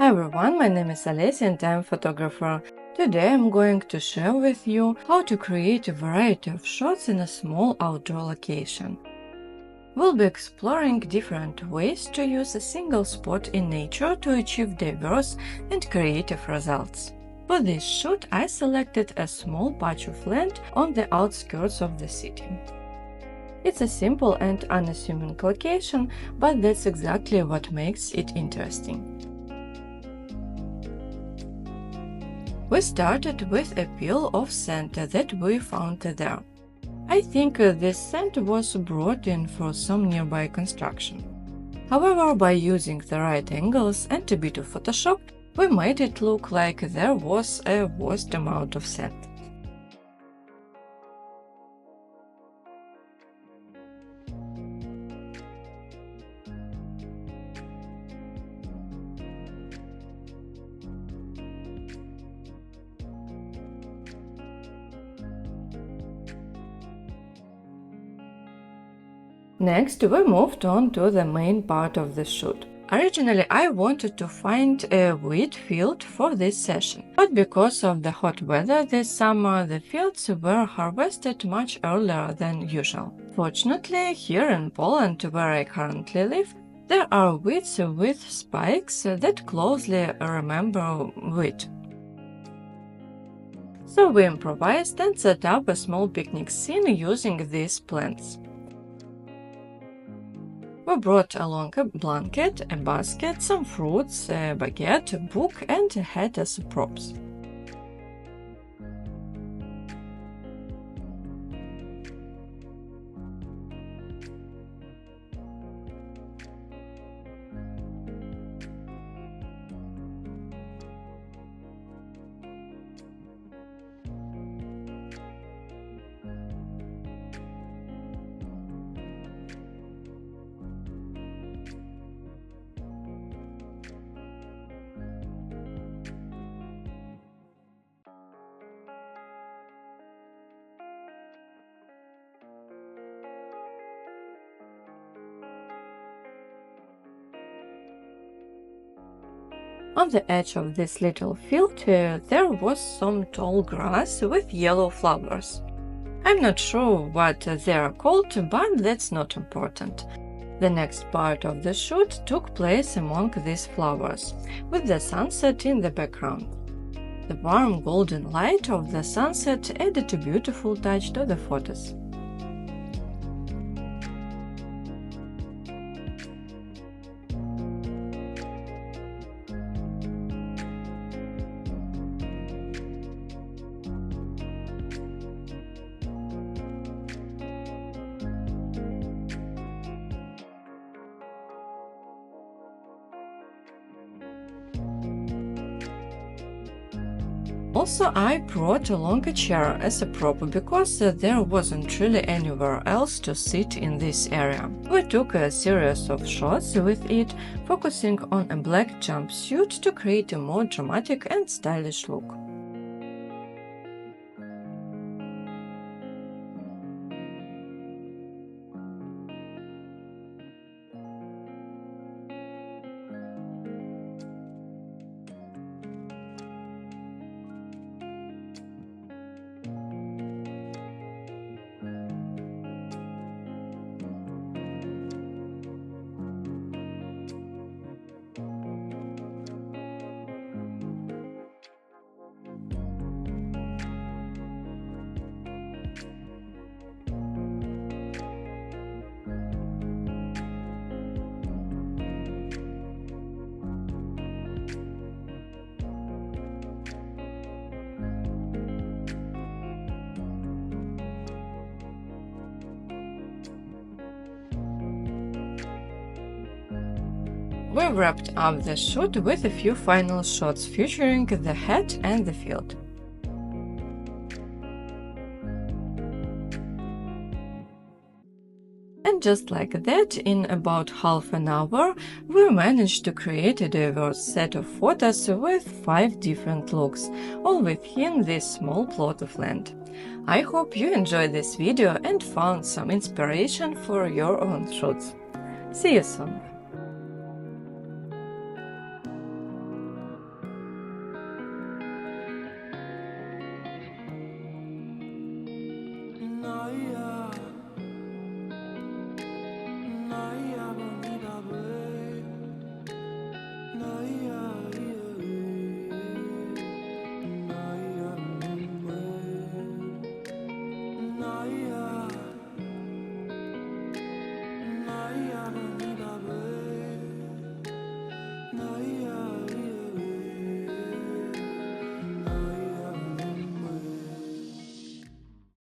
Hi everyone, my name is Olesya and I'm a photographer. Today I'm going to share with you how to create a variety of shots in a small outdoor location. We'll be exploring different ways to use a single spot in nature to achieve diverse and creative results. For this shoot, I selected a small patch of land on the outskirts of the city. It's a simple and unassuming location, but that's exactly what makes it interesting. We started with a pile of sand that we found there. I think this sand was brought in for some nearby construction. However, by using the right angles and a bit of Photoshop, we made it look like there was a vast amount of sand. Next, we moved on to the main part of the shoot. Originally, I wanted to find a wheat field for this session, but because of the hot weather this summer, the fields were harvested much earlier than usual. Fortunately, here in Poland, where I currently live, there are wheats with spikes that closely resemble wheat. So we improvised and set up a small picnic scene using these plants. We brought along a blanket, a basket, some fruits, a baguette, a book, and a hat as props. On the edge of this little field, there was some tall grass with yellow flowers. I'm not sure what they are called, but that's not important. The next part of the shoot took place among these flowers, with the sunset in the background. The warm golden light of the sunset added a beautiful touch to the photos. Also, I brought along a chair as a prop because there wasn't really anywhere else to sit in this area. We took a series of shots with it, focusing on a black jumpsuit to create a more dramatic and stylish look. We wrapped up the shoot with a few final shots featuring the hat and the field. And just like that, in about half an hour, we managed to create a diverse set of photos with 5 different looks, all within this small plot of land. I hope you enjoyed this video and found some inspiration for your own shoots. See you soon!